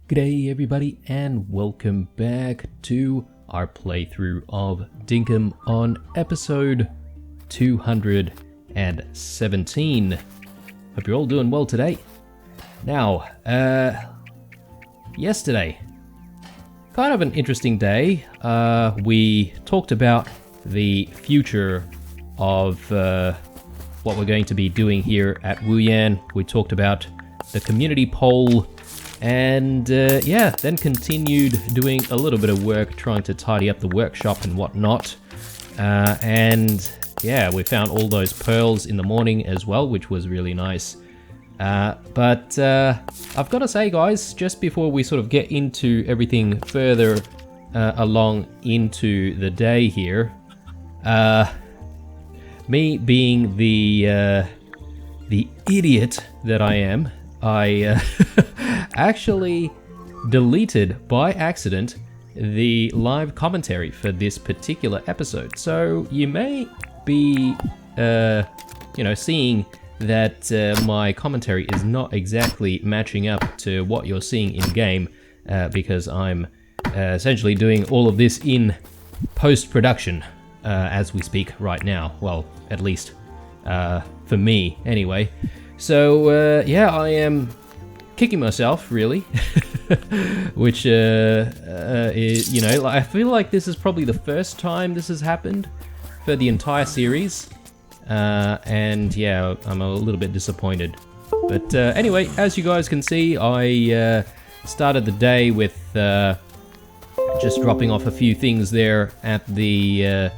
G'day everybody and welcome back to our playthrough of Dinkum on episode 217. Hope you're all doing well today. Now, yesterday, kind of an interesting day. We talked about the future of what we're going to be doing here at Wuyan. We talked about the community poll. And then continued doing a little bit of work trying to tidy up the workshop and whatnot. We found all those pearls in the morning as well, which was really nice. But I've got to say, guys, just before we sort of get into everything further along into the day here, me being the idiot that I am, I actually deleted by accident the live commentary for this particular episode. So you may be, seeing that my commentary is not exactly matching up to what you're seeing in game, because I'm essentially doing all of this in post-production as we speak right now. Well, at least for me, anyway. So, I am kicking myself, really, which, I feel like this is probably the first time this has happened for the entire series, I'm a little bit disappointed. But anyway, as you guys can see, I started the day with just dropping off a few things there at the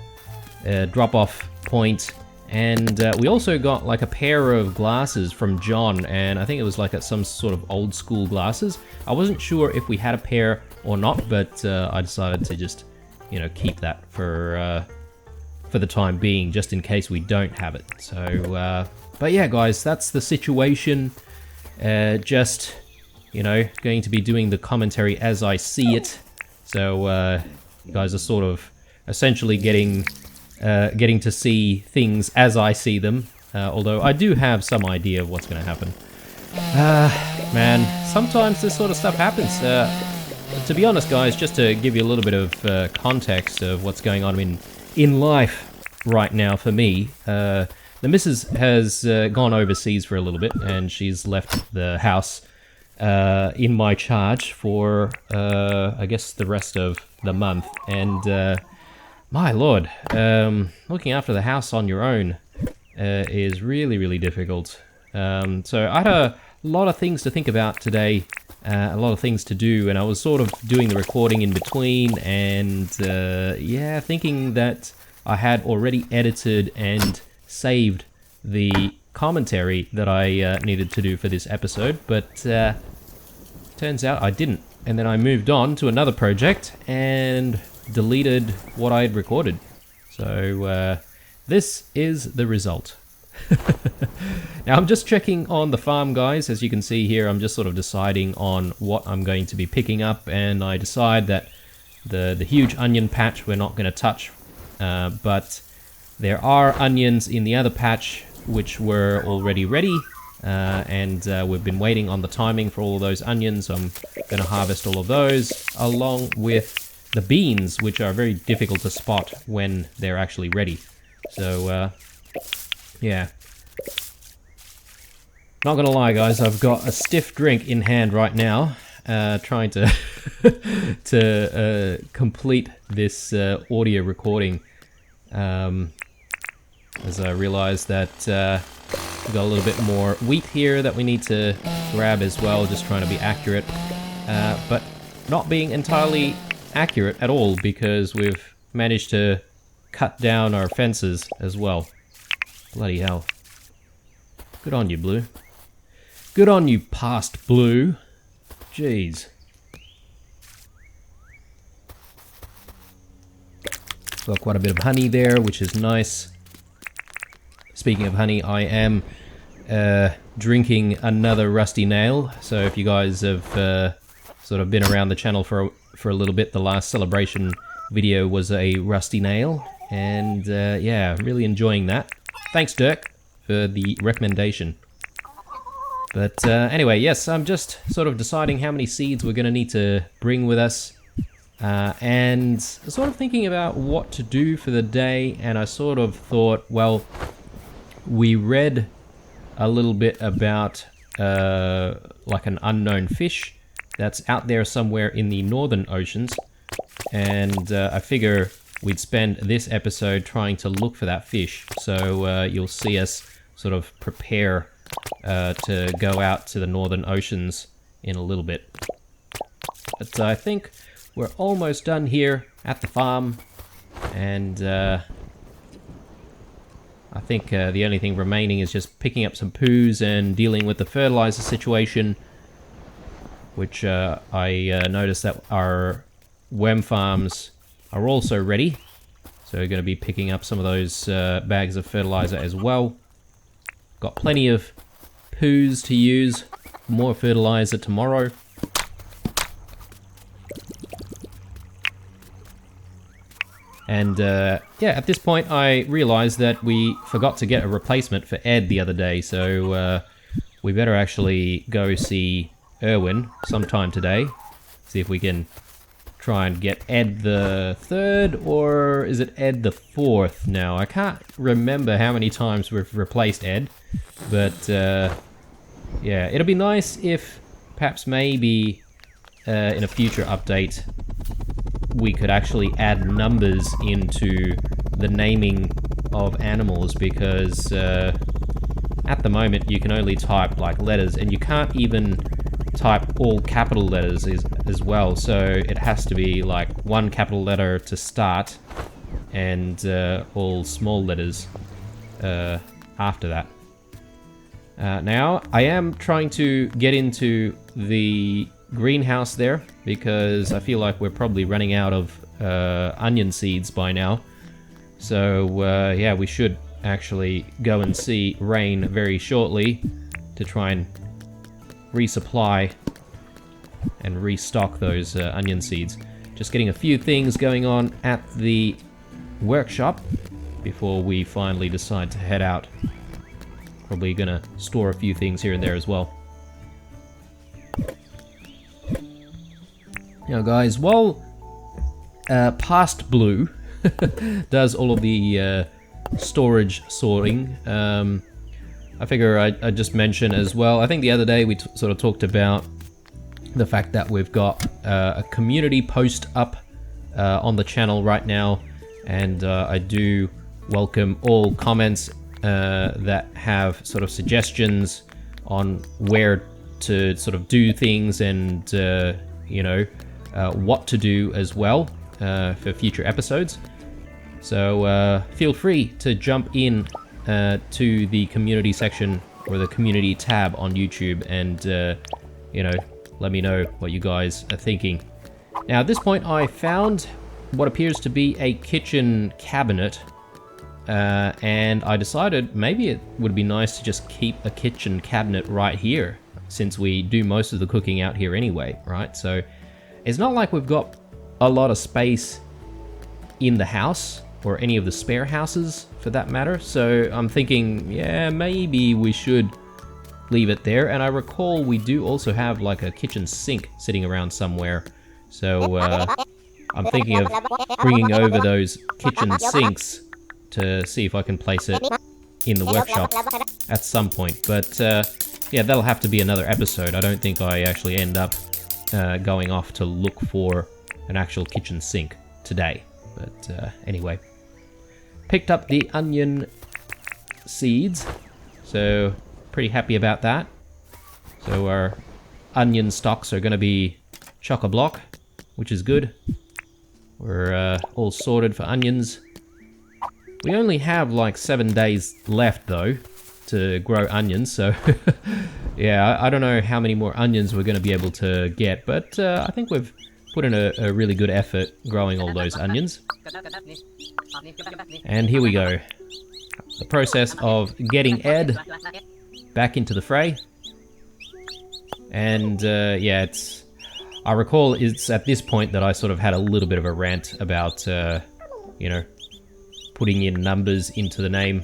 drop-off point. And we also got like a pair of glasses from John, and I think it was like some sort of old school glasses. I wasn't sure if we had a pair or not, but I decided to just, keep that for the time being, just in case we don't have it. So, but yeah, guys, that's the situation. Going to be doing the commentary as I see it. So, you guys are sort of essentially getting to see things as I see them, although I do have some idea of what's going to happen. Man, sometimes this sort of stuff happens. To be honest, guys, just to give you a little bit of context of what's going on in life right now for me, the missus has gone overseas for a little bit, and she's left the house in my charge for, I guess, the rest of the month, and my lord, looking after the house on your own is really, really difficult. So I had a lot of things to think about today, a lot of things to do, and I was sort of doing the recording in between, and thinking that I had already edited and saved the commentary that I needed to do for this episode, but turns out I didn't. And then I moved on to another project and deleted what I had recorded. So this is the result. Now I'm just checking on the farm, guys. As you can see here, I'm just sort of deciding on what I'm going to be picking up, and I decide that the huge onion patch we're not going to touch, but there are onions in the other patch which were already ready, and we've been waiting on the timing for all of those onions, so I'm going to harvest all of those along with the beans, which are very difficult to spot when they're actually ready. So, yeah. Not gonna lie, guys, I've got a stiff drink in hand right now, trying to to complete this audio recording, as I realize that we've got a little bit more wheat here that we need to grab as well, just trying to be accurate, but not being entirely accurate at all, because we've managed to cut down our fences as well. Bloody hell. Good on you, Blue. Good on you, past Blue. Jeez. Got quite a bit of honey there, which is nice. Speaking of honey, I am drinking another rusty nail. So if you guys have sort of been around the channel for a little bit, the last celebration video was a rusty nail, and really enjoying that. Thanks, Dirk, for the recommendation. But anyway, yes, I'm just sort of deciding how many seeds we're going to need to bring with us. And sort of thinking about what to do for the day, and I sort of thought, well, we read a little bit about like an unknown fish that's out there somewhere in the northern oceans, and I figure we'd spend this episode trying to look for that fish. So you'll see us sort of prepare to go out to the northern oceans in a little bit. But I think we're almost done here at the farm, and I think the only thing remaining is just picking up some poos and dealing with the fertilizer situation, which I noticed that our worm farms are also ready. So we're going to be picking up some of those bags of fertilizer as well. Got plenty of poos to use, more fertilizer tomorrow. And yeah, at this point I realized that we forgot to get a replacement for Ed the other day, so we better actually go see Erwin sometime today. See if we can try and get Ed the 3rd, or is it Ed the 4th now? I can't remember how many times we've replaced Ed, but yeah, it'll be nice if perhaps maybe in a future update we could actually add numbers into the naming of animals, because at the moment you can only type like letters, and you can't even type all capital letters as well, so it has to be like one capital letter to start and all small letters after that. Now I am trying to get into the greenhouse there, because I feel like we're probably running out of onion seeds by now. So yeah, we should actually go and see Rain very shortly to try and resupply and restock those onion seeds. Just getting a few things going on at the workshop before we finally decide to head out. Probably gonna store a few things here and there as well. Now guys, while Past Blue does all of the storage sorting, I figure I'd just mention as well, I think the other day we sort of talked about the fact that we've got a community post up on the channel right now, and I do welcome all comments that have sort of suggestions on where to sort of do things, and you know, what to do as well for future episodes. So feel free to jump in to the community section or the community tab on YouTube, and you know, let me know what you guys are thinking. Now at this point I found what appears to be a kitchen cabinet, and I decided maybe it would be nice to just keep a kitchen cabinet right here, since we do most of the cooking out here anyway, right? So it's not like we've got a lot of space in the house, or any of the spare houses for that matter, so I'm thinking, yeah, maybe we should leave it there. And I recall we do also have like a kitchen sink sitting around somewhere, so I'm thinking of bringing over those kitchen sinks to see if I can place it in the workshop at some point. But yeah, that'll have to be another episode. I don't think I actually end up going off to look for an actual kitchen sink today. But anyway, picked up the onion seeds, so pretty happy about that. So our onion stocks are going to be chock-a-block, which is good. We're all sorted for onions. We only have like 7 days left though to grow onions, so yeah, I don't know how many more onions we're going to be able to get, but I think we've put in a really good effort growing all those onions. And here we go. The process of getting Ed back into the fray. And yeah, it's... I recall it's at this point that I sort of had a little bit of a rant about, you know, putting in numbers into the name,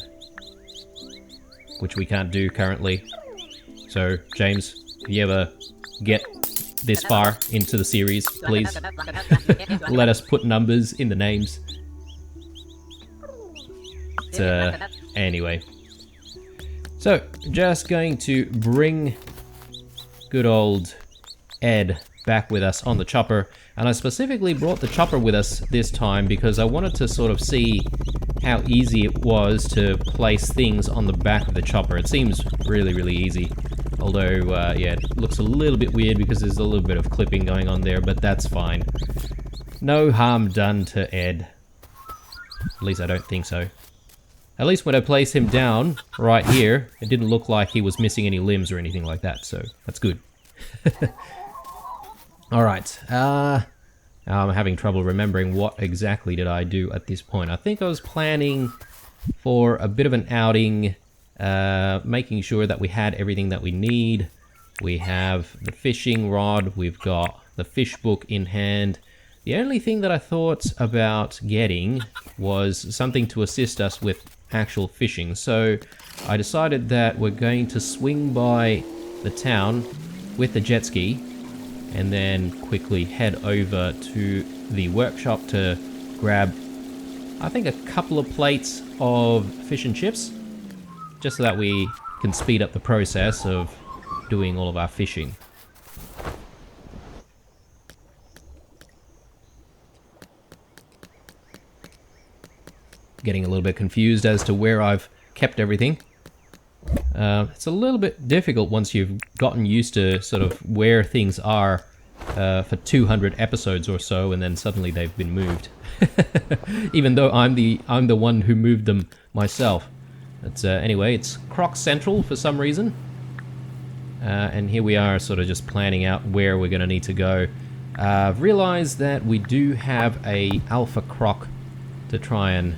which we can't do currently. So, James, if you ever get this far into the series, please let us put numbers in the names. Anyway. So, just going to bring good old Ed back with us on the chopper. And I specifically brought the chopper with us this time because I wanted to sort of see how easy it was to place things on the back of the chopper. It seems really, really easy. Although, yeah, it looks a little bit weird because there's a little bit of clipping going on there, but that's fine. No harm done to Ed. At least I don't think so. At least when I place him down right here, it didn't look like he was missing any limbs or anything like that, so that's good. Alright, I'm having trouble remembering what exactly did I do at this point. I think I was planning for a bit of an outing, making sure that we had everything that we need. We have the fishing rod, we've got the fish book in hand. The only thing that I thought about getting was something to assist us with actual fishing. So I decided that we're going to swing by the town with the jet ski and then quickly head over to the workshop to grab, I think, a couple of plates of fish and chips, just so that we can speed up the process of doing all of our fishing. Getting a little bit confused as to where I've kept everything. It's a little bit difficult once you've gotten used to sort of where things are for 200 episodes or so, and then suddenly they've been moved. Even though I'm the one who moved them myself. But anyway, it's Croc Central for some reason. And here we are sort of just planning out where we're going to need to go. I've realized that we do have a alpha croc to try and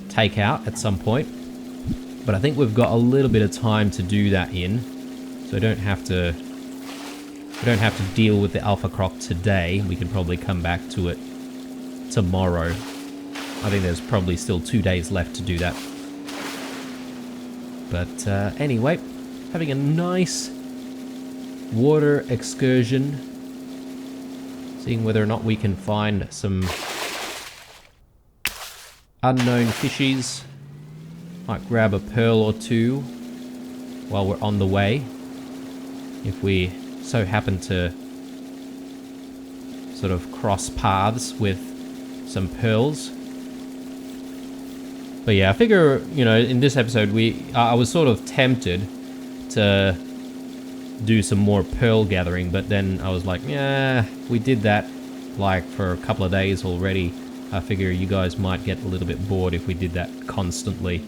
take out at some point, but I think we've got a little bit of time to do that in, so we don't have to deal with the alpha croc today. We can probably come back to it tomorrow. I think there's probably still 2 days left to do that. But anyway, having a nice water excursion, seeing whether or not we can find some unknown fishies. Might grab a pearl or two while we're on the way, if we so happen to sort of cross paths with some pearls. But yeah, I figure, you know, in this episode I was sort of tempted to do some more pearl gathering, but then I was like, yeah, we did that like for a couple of days already. I figure you guys might get a little bit bored if we did that constantly.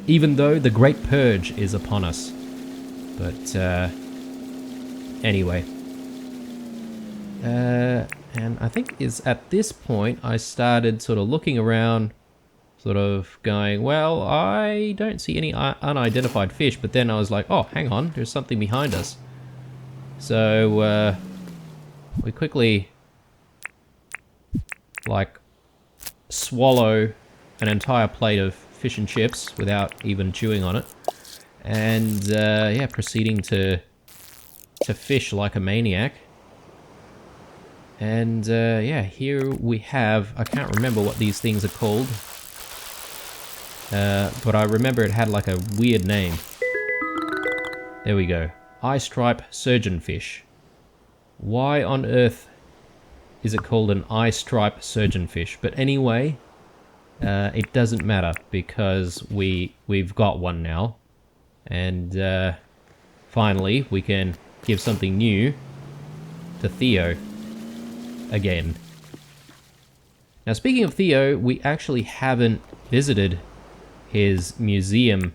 Even though the Great Purge is upon us. But anyway. And I think it's at this point I started sort of looking around, sort of going, well, I don't see any unidentified fish, but then I was like, oh, hang on, there's something behind us. So we quickly like swallow an entire plate of fish and chips without even chewing on it, and yeah, proceeding to fish like a maniac. And yeah, here we have, I can't remember what these things are called, but I remember it had like a weird name. There we go. Eye stripe surgeonfish. Why on earth is it called an eye stripe surgeonfish? But anyway, it doesn't matter because we've got one now, and finally we can give something new to Theo again. Now, speaking of Theo, we actually haven't visited his museum.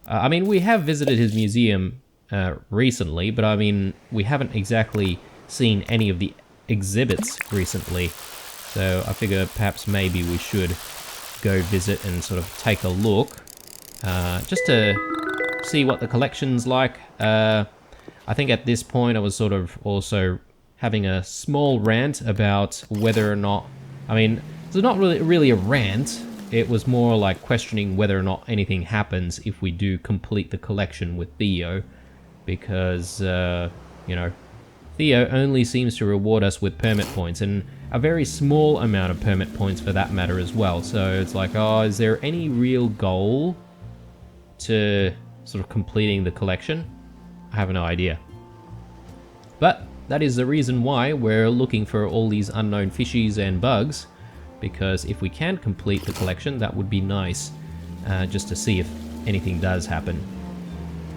I mean, we have visited his museum recently, but I mean, we haven't exactly seen any of the exhibits recently. So I figure perhaps maybe we should go visit and sort of take a look, just to see what the collection's like. I think at this point I was sort of also having a small rant about whether or not, I mean, it's not really a rant, it was more like questioning whether or not anything happens if we do complete the collection with Theo. because, you know, Theo only seems to reward us with permit points, and a very small amount of permit points for that matter as well. So it's like, oh, is there any real goal to sort of completing the collection? I have no idea. But that is the reason why we're looking for all these unknown fishies and bugs, because if we can complete the collection, that would be nice, just to see if anything does happen.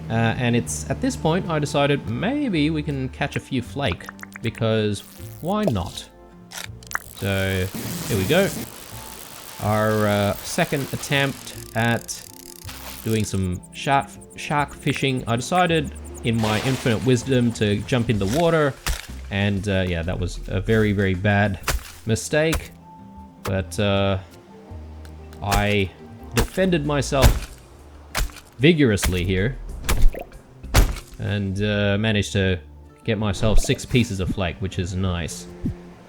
And it's at this point I decided maybe we can catch a few flake, because why not? So here we go. Our second attempt at doing some shark fishing. I decided in my infinite wisdom to jump in the water, and yeah, that was a very, very bad mistake. But I defended myself vigorously here, and managed to get myself 6 pieces of flake, which is nice.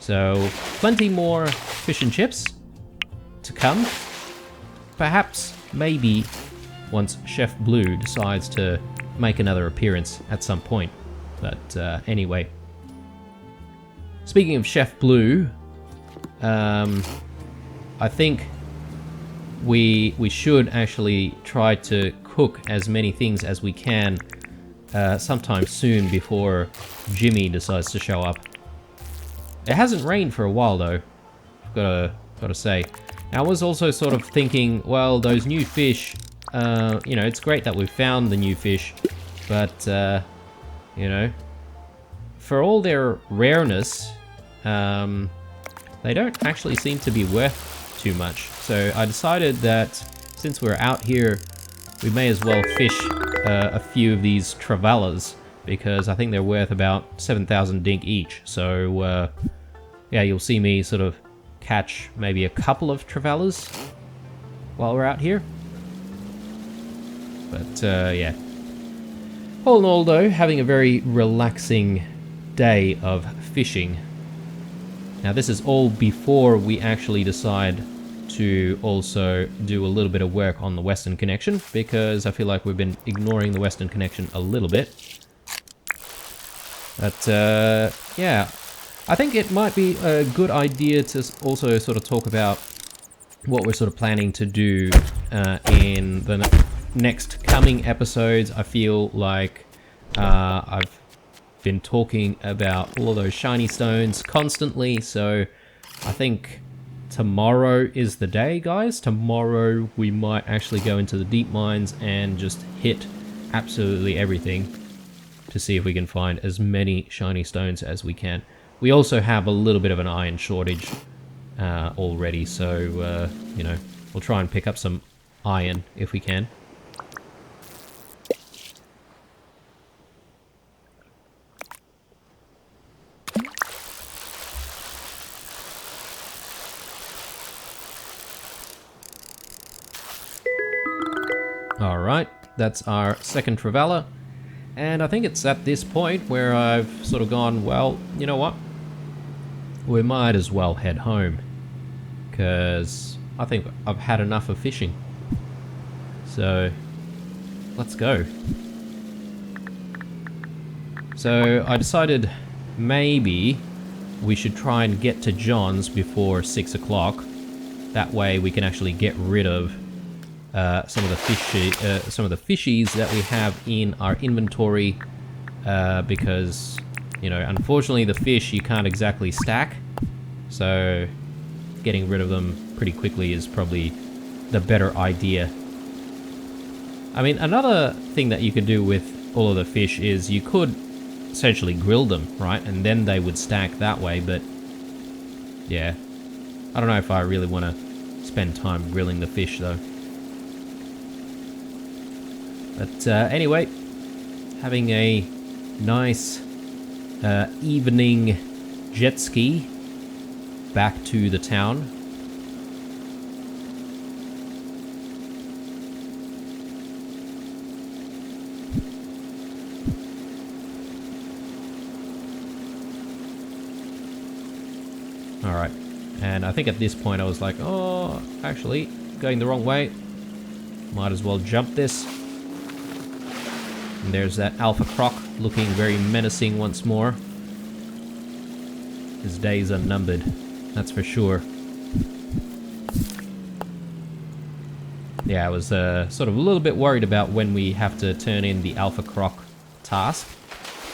So plenty more fish and chips to come. Perhaps, maybe, once Chef Blue decides to make another appearance at some point. But anyway. Speaking of Chef Blue, I think we should actually try to cook as many things as we can sometime soon before Jimmy decides to show up. It hasn't rained for a while though, I've gotta say. I was also sort of thinking, well, those new fish, you know, it's great that we've found the new fish, but, you know, for all their rareness, they don't actually seem to be worth too much. So I decided that since we're out here, we may as well fish a few of these trevallas, because I think they're worth about 7,000 dink each. So, yeah, you'll see me sort of catch maybe a couple of trevallas while we're out here. But, yeah. All in all, though, having a very relaxing day of fishing. Now, this is all before we actually decide to also do a little bit of work on the Western Connection, because I feel like we've been ignoring the Western Connection a little bit. But, yeah, I think it might be a good idea to also sort of talk about what we're sort of planning to do in the next coming episodes. I feel like I've been talking about all of those shiny stones constantly, so I think tomorrow is the day, guys. Tomorrow we might actually go into the deep mines and just hit absolutely everything to see if we can find as many shiny stones as we can. We also have a little bit of an iron shortage already, so you know, we'll try and pick up some iron if we can. Alright, that's our second trevally, and I think it's at this point where I've sort of gone, well, you know what? We might as well head home, because I think I've had enough of fishing. So, let's go. So, I decided maybe we should try and get to John's before 6 o'clock. That way we can actually get rid of some of the fishies that we have in our inventory, because, you know, unfortunately the fish you can't exactly stack, so getting rid of them pretty quickly is probably the better idea. I mean, another thing that you could do with all of the fish is you could essentially grill them, right, and then they would stack that way, but yeah, I don't know if I really want to spend time grilling the fish though. But anyway, having a nice evening jet ski back to the town. Alright, and I think at this point I was like, oh, actually, going the wrong way. Might as well jump this. And there's that alpha croc looking very menacing once more. His days are numbered, that's for sure. Yeah, I was sort of a little bit worried about when we have to turn in the alpha croc task,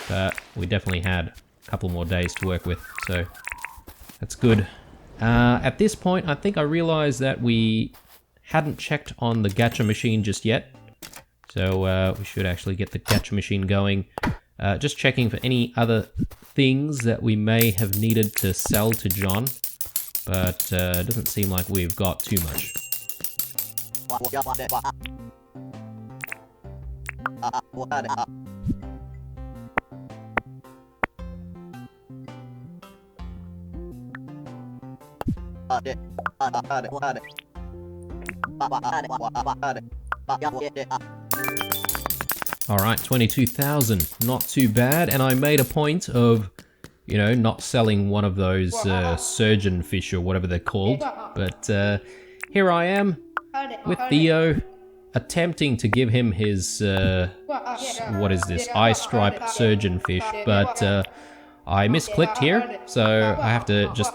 but we definitely had a couple more days to work with, so that's good. At this point, I think I realized that we hadn't checked on the gacha machine just yet, so we should actually get the gacha machine going. Just checking for any other things that we may have needed to sell to John, but it doesn't seem like we've got too much. Alright, 22,000, not too bad, and I made a point of, you know, not selling one of those surgeon fish or whatever they're called, but here I am with Theo, attempting to give him his, what is this, eye stripe surgeon fish, but I misclicked here, so I have to just,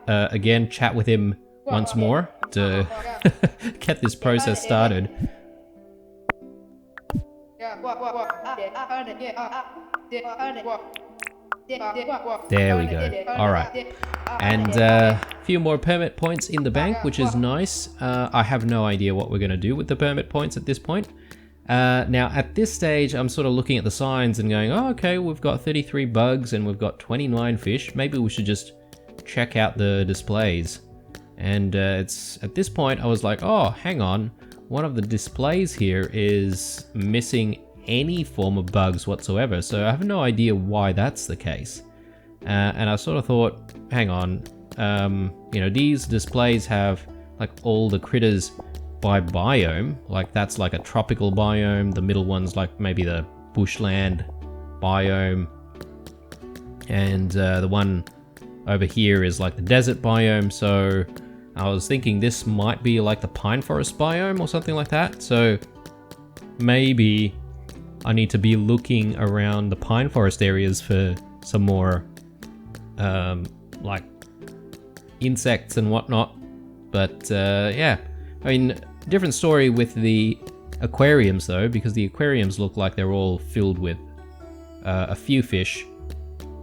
again, chat with him once more to get this process started. There we go. Alright. And a few more permit points in the bank, which is nice. I have no idea what we're going to do with the permit points at this point. Now, at this stage, I'm sort of looking at the signs and going, oh, okay, we've got 33 bugs and we've got 29 fish. Maybe we should just check out the displays. And it's at this point, I was like, oh, hang on. One of the displays here is missing any form of bugs whatsoever, so I have no idea why that's the case. And I sort of thought, hang on, you know, these displays have like all the critters by biome, like that's like a tropical biome, the middle one's like maybe the bushland biome, and the one over here is like the desert biome, so I was thinking this might be like the pine forest biome or something like that, so maybe I need to be looking around the pine forest areas for some more like insects and whatnot. But yeah, I mean, different story with the aquariums though, because the aquariums look like they're all filled with a few fish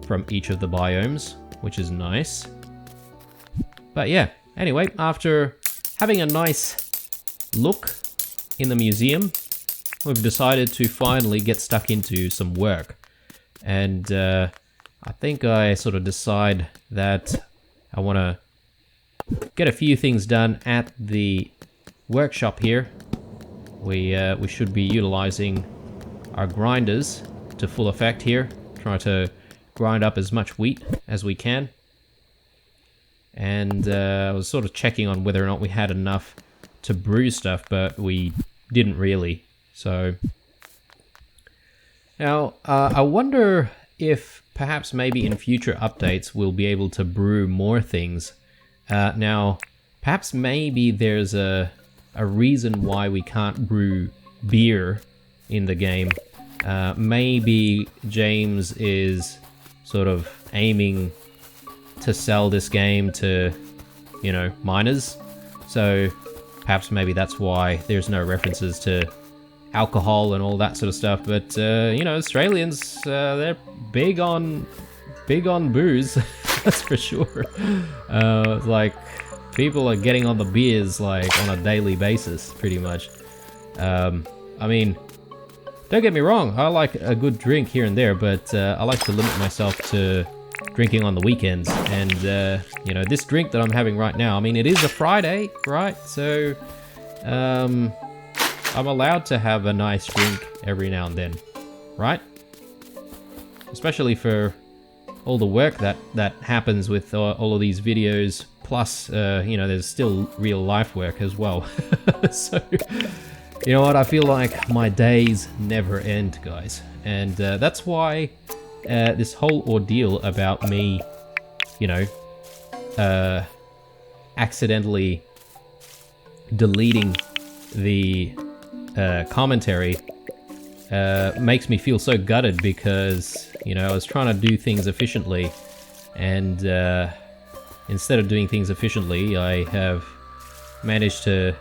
from each of the biomes, which is nice. But yeah, anyway, after having a nice look in the museum, we've decided to finally get stuck into some work. And I think I sort of decide that I want to get a few things done at the workshop here. We should be utilizing our grinders to full effect here. Try to grind up as much wheat as we can. And I was sort of checking on whether or not we had enough to brew stuff, but we didn't really. So now I wonder if perhaps maybe in future updates we'll be able to brew more things. Now perhaps maybe there's a reason why we can't brew beer in the game. Maybe James is sort of aiming to sell this game to, you know, minors. So perhaps maybe that's why there's no references to alcohol and all that sort of stuff. But you know, Australians, they're big on booze. That's for sure. Like people are getting on the beers like on a daily basis, pretty much. I mean, don't get me wrong, I like a good drink here and there, but I like to limit myself to drinking on the weekends. And you know, this drink that I'm having right now, I mean, it is a Friday, right? So I'm allowed to have a nice drink every now and then, right? Especially for all the work that happens with all of these videos, plus you know, there's still real life work as well. So you know what, I feel like my days never end, guys, and that's why this whole ordeal about me, you know, accidentally deleting the commentary makes me feel so gutted because, you know, I was trying to do things efficiently, and instead of doing things efficiently, I have managed to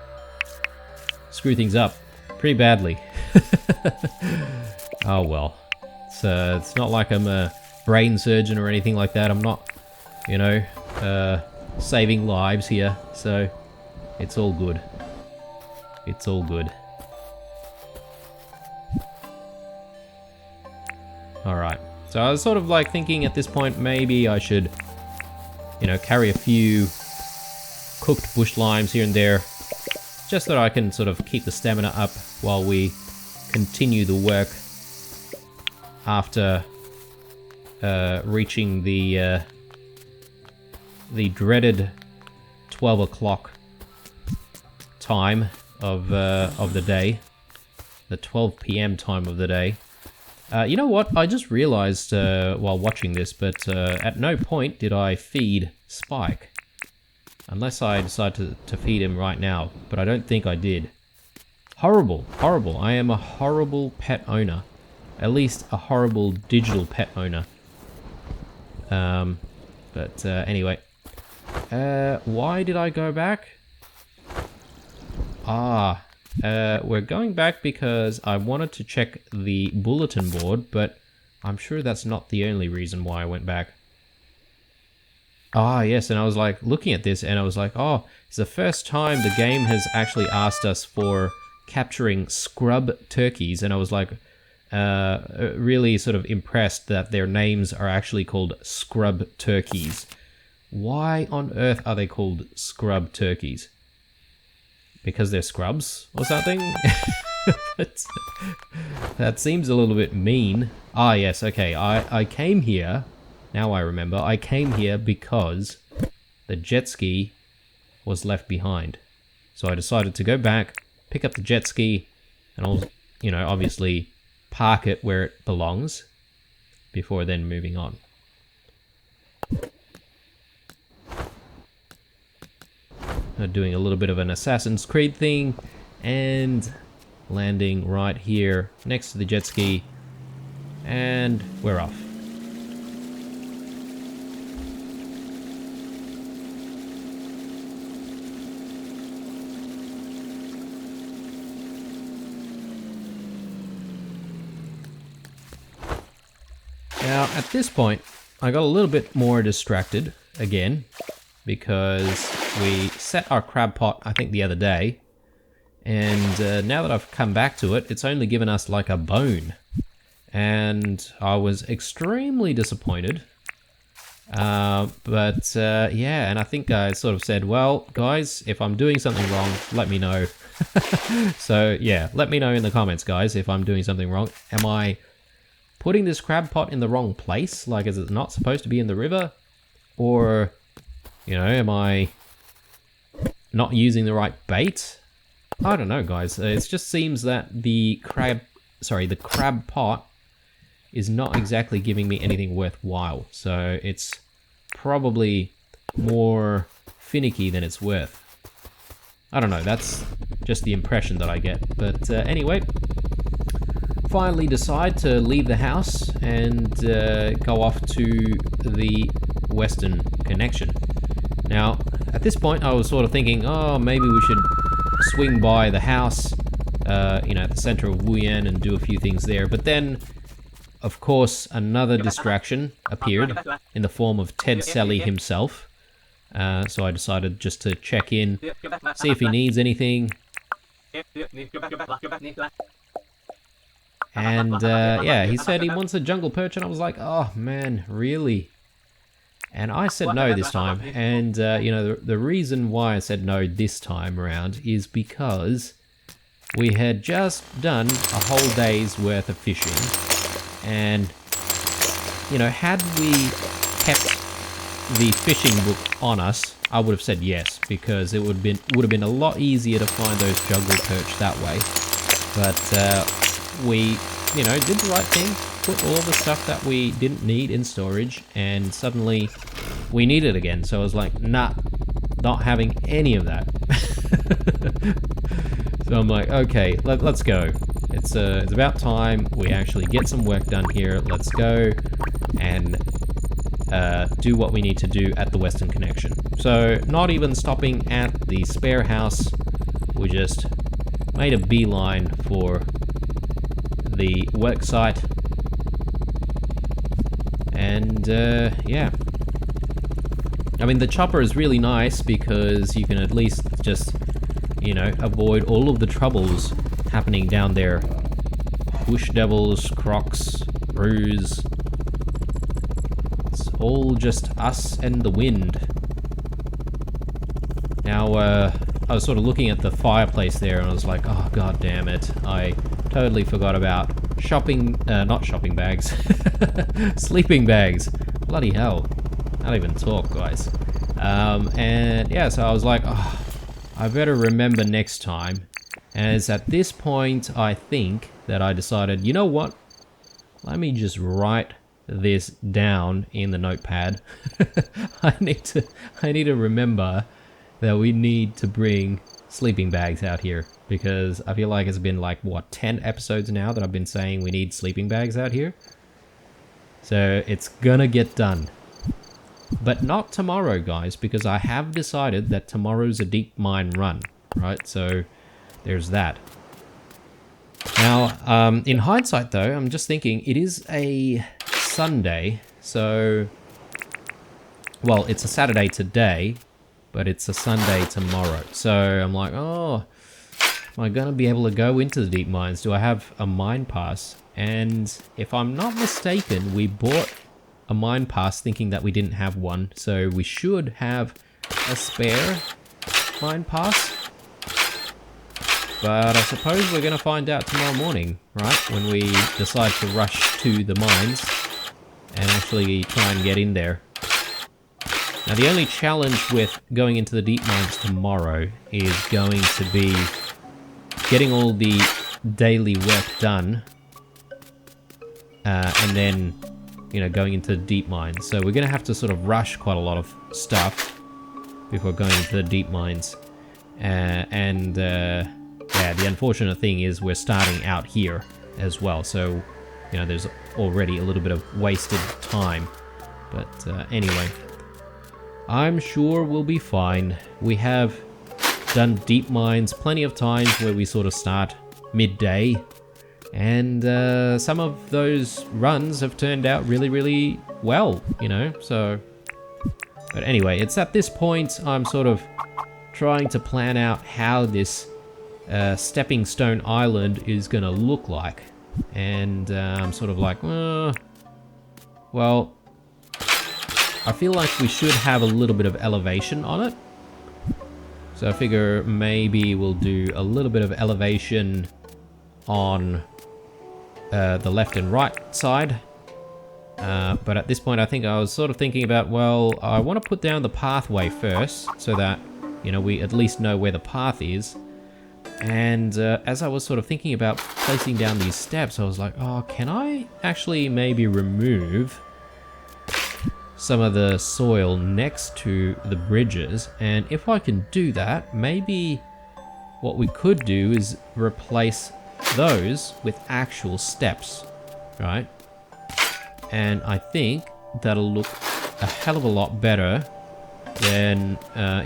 screw things up pretty badly. Oh well. It's not like I'm a brain surgeon or anything like that. I'm not, you know, saving lives here, so it's all good. It's all good. Alright, so I was sort of like thinking at this point maybe I should, you know, carry a few cooked bush limes here and there, just so that I can sort of keep the stamina up while we continue the work after reaching the dreaded 12 o'clock time of the day, the 12 p.m. time of the day. You know what? I just realized while watching this, but at no point did I feed Spike. Unless I decide to feed him right now, but I don't think I did. Horrible, horrible. I am a horrible pet owner. At least a horrible digital pet owner. Anyway. Why did I go back? We're going back because I wanted to check the bulletin board, but I'm sure that's not the only reason why I went back. Ah, yes, and I was like looking at this and I was like, oh, it's the first time the game has actually asked us for capturing scrub turkeys, and I was like really sort of impressed that their names are actually called scrub turkeys. Why on earth are they called scrub turkeys? Because they're scrubs or something? That seems a little bit mean. Ah, yes, okay, I came here. Now I remember, I came here because the jet ski was left behind. So I decided to go back, pick up the jet ski, and I'll, you know, obviously park it where it belongs before then moving on. Doing a little bit of an Assassin's Creed thing and landing right here next to the jet ski, and we're off. Now, at this point, I got a little bit more distracted again because we set our crab pot, I think, the other day, and now that I've come back to it, it's only given us like a bone, and I was extremely disappointed. Yeah, and I think I sort of said, well, guys, if I'm doing something wrong, let me know. So yeah, let me know in the comments, guys, if I'm doing something wrong. Am I putting this crab pot in the wrong place? Like, is it not supposed to be in the river? Or, you know, am I not using the right bait? I don't know, guys. It just seems that the crab pot is not exactly giving me anything worthwhile. So it's probably more finicky than it's worth. I don't know, that's just the impression that I get. But anyway, finally decide to leave the house and go off to the western connection. Now, at this point, I was sort of thinking, oh, maybe we should swing by the house, you know, at the center of Wuyan and do a few things there. But then, of course, another distraction appeared in the form of Ted Selly himself. So I decided just to check in, see if he needs anything. And yeah, he said he wants a jungle perch, and I was like, oh man, really? And I said no this time, and you know, the reason why I said no this time around is because we had just done a whole day's worth of fishing, and you know, had we kept the fishing book on us, I would have said yes, because it would have been a lot easier to find those jungle perch that way. But we, you know, did the right thing, put all the stuff that we didn't need in storage, and suddenly we need it again. So I was like, nah, not having any of that. So I'm like, okay, let's go. It's about time we actually get some work done here. Let's go and do what we need to do at the Western Connection. So not even stopping at the spare house, we just made a beeline for the work site. And yeah, I mean, the chopper is really nice because you can at least just, you know, avoid all of the troubles happening down there. Bush devils, crocs, roos. It's all just us and the wind. Now, I was sort of looking at the fireplace there and I was like, oh, god damn it. I totally forgot about not shopping bags. Sleeping bags. Bloody hell. I don't even talk, guys. And yeah, so I was like, oh, I better remember next time. And it's at this point, I think, that I decided, you know what? Let me just write this down in the notepad. I need to remember that we need to bring sleeping bags out here, because I feel like it's been like, what, 10 episodes now that I've been saying we need sleeping bags out here? So it's gonna get done. But not tomorrow, guys, because I have decided that tomorrow's a deep mine run, right? So there's that. Now, in hindsight though, I'm just thinking it is a Sunday, so, well, it's a Saturday today, but it's a Sunday tomorrow. So I'm like, oh, am I gonna be able to go into the deep mines? Do I have a mine pass? And if I'm not mistaken, we bought a mine pass thinking that we didn't have one, so we should have a spare mine pass. But I suppose we're gonna find out tomorrow morning, right? When we decide to rush to the mines and actually try and get in there. Now the only challenge with going into the deep mines tomorrow is going to be getting all the daily work done, and then, you know, going into the deep mines. So we're going to have to sort of rush quite a lot of stuff before going into the deep mines. Yeah, the unfortunate thing is we're starting out here as well. So, you know, there's already a little bit of wasted time. But anyway, I'm sure we'll be fine. We have done deep mines plenty of times where we sort of start midday. And some of those runs have turned out really, really well, you know, so... But anyway, it's at this point I'm sort of trying to plan out how this stepping stone island is going to look like. And I'm sort of like, well, I feel like we should have a little bit of elevation on it. So I figure maybe we'll do a little bit of elevation on the left and right side. But at this point I think I was sort of thinking about, well, I want to put down the pathway first so that, you know, we at least know where the path is. And as I was sort of thinking about placing down these steps, I was like, oh, can I actually maybe remove some of the soil next to the bridges? And if I can do that, maybe what we could do is replace those with actual steps, right? And I think that'll look a hell of a lot better than,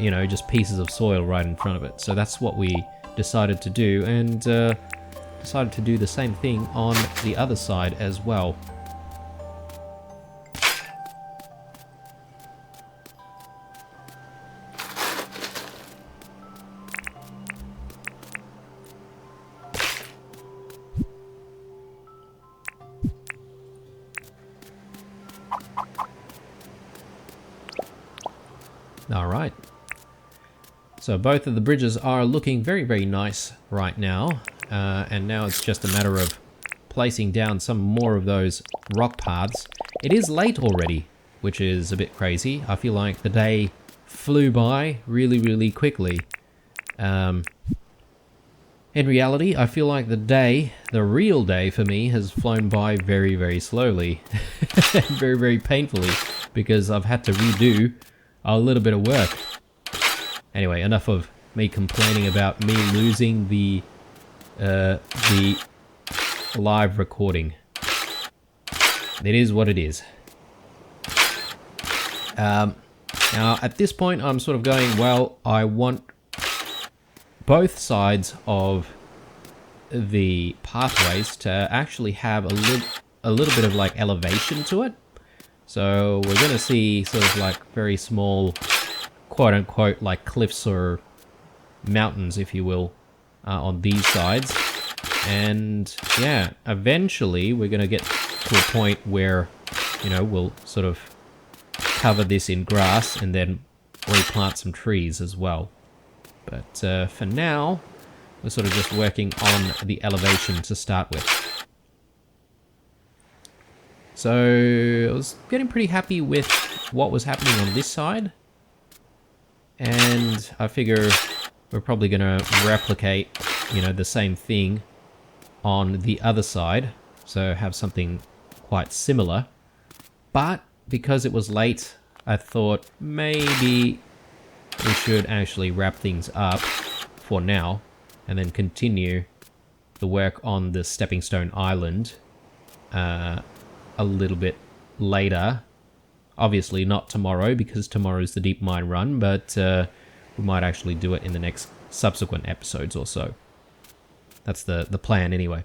you know, just pieces of soil right in front of it. So that's what we decided to do, and decided to do the same thing on the other side as well. Alright, so both of the bridges are looking very, very nice right now, and now it's just a matter of placing down some more of those rock paths. It is late already, which is a bit crazy. I feel like the day flew by really, really quickly. In reality, I feel like the real day for me has flown by very, very slowly, very, very painfully, because I've had to redo a little bit of work. Anyway, enough of me complaining about me losing the live recording. It is what it is. Now, at this point, I'm sort of going, well, I want both sides of the pathways to actually have a little bit of like elevation to it. So we're going to see sort of like very small, quote unquote, like cliffs or mountains, if you will, on these sides. And yeah, eventually we're going to get to a point where, you know, we'll sort of cover this in grass and then replant some trees as well. But for now, we're sort of just working on the elevation to start with. So I was getting pretty happy with what was happening on this side. And I figure we're probably going to replicate, you know, the same thing on the other side. So have something quite similar. But because it was late, I thought maybe we should actually wrap things up for now and then continue the work on the stepping stone island a little bit later. Obviously not tomorrow, because tomorrow's the deep mine run, but we might actually do it in the next subsequent episodes or so. That's the plan anyway.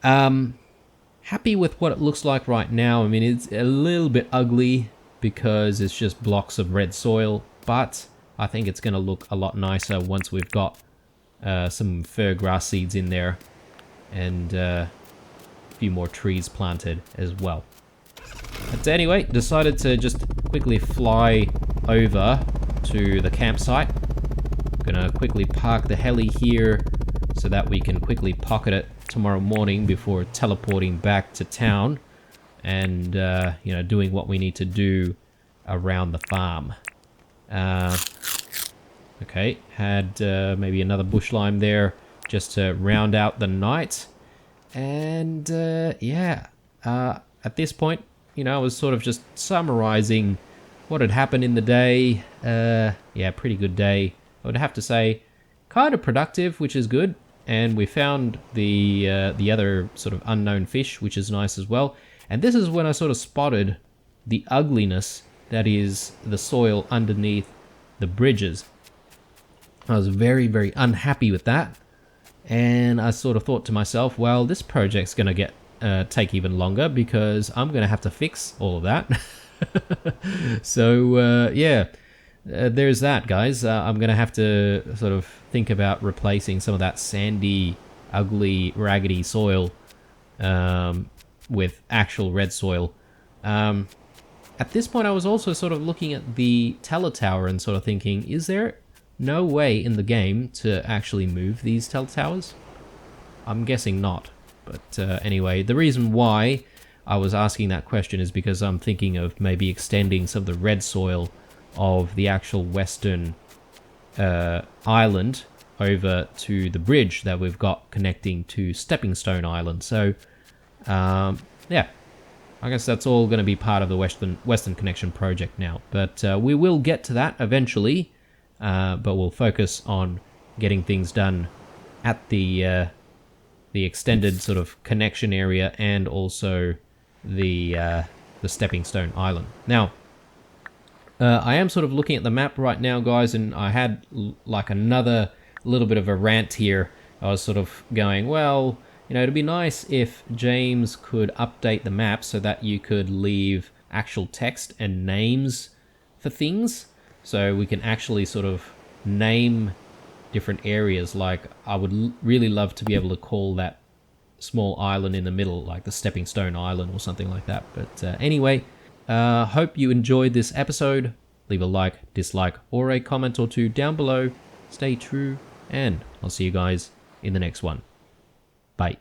Happy with what it looks like right now. I mean, it's a little bit ugly because it's just blocks of red soil, but I think it's going to look a lot nicer once we've got some fir grass seeds in there and a few more trees planted as well. But anyway, decided to just quickly fly over to the campsite. Gonna quickly park the heli here so that we can quickly pocket it tomorrow morning before teleporting back to town and you know, doing what we need to do around the farm. Okay, had maybe another bush lime there just to round out the night. And yeah, at this point, you know, I was sort of just summarizing what had happened in the day. Yeah, pretty good day. I would have to say, kind of productive, which is good. And we found the other sort of unknown fish, which is nice as well. And this is when I sort of spotted the ugliness that is the soil underneath the bridges. I was very, very unhappy with that. And I sort of thought to myself, well, this project's going to get take even longer because I'm going to have to fix all of that. So, yeah, there's that, guys. I'm going to have to sort of think about replacing some of that sandy, ugly, raggedy soil with actual red soil. At this point, I was also sort of looking at the teletower and sort of thinking, is there no way in the game to actually move these teletowers? I'm guessing not. But anyway, the reason why I was asking that question is because I'm thinking of maybe extending some of the red soil of the actual western island over to the bridge that we've got connecting to Stepping Stone Island. So, yeah, I guess that's all going to be part of the Western Connection project now. But we will get to that eventually, but we'll focus on getting things done at the extended sort of connection area and also the Stepping Stone Island. Now, I am sort of looking at the map right now, guys, and I had like another little bit of a rant here. I was sort of going, well, you know, it'd be nice if James could update the map so that you could leave actual text and names for things, so we can actually sort of name different areas. Like, I would really love to be able to call that small island in the middle like the Stepping Stone Island or something like that. But anyway, hope you enjoyed this episode. Leave a like, dislike, or a comment or two down below. Stay true, and I'll see you guys in the next one. Bye.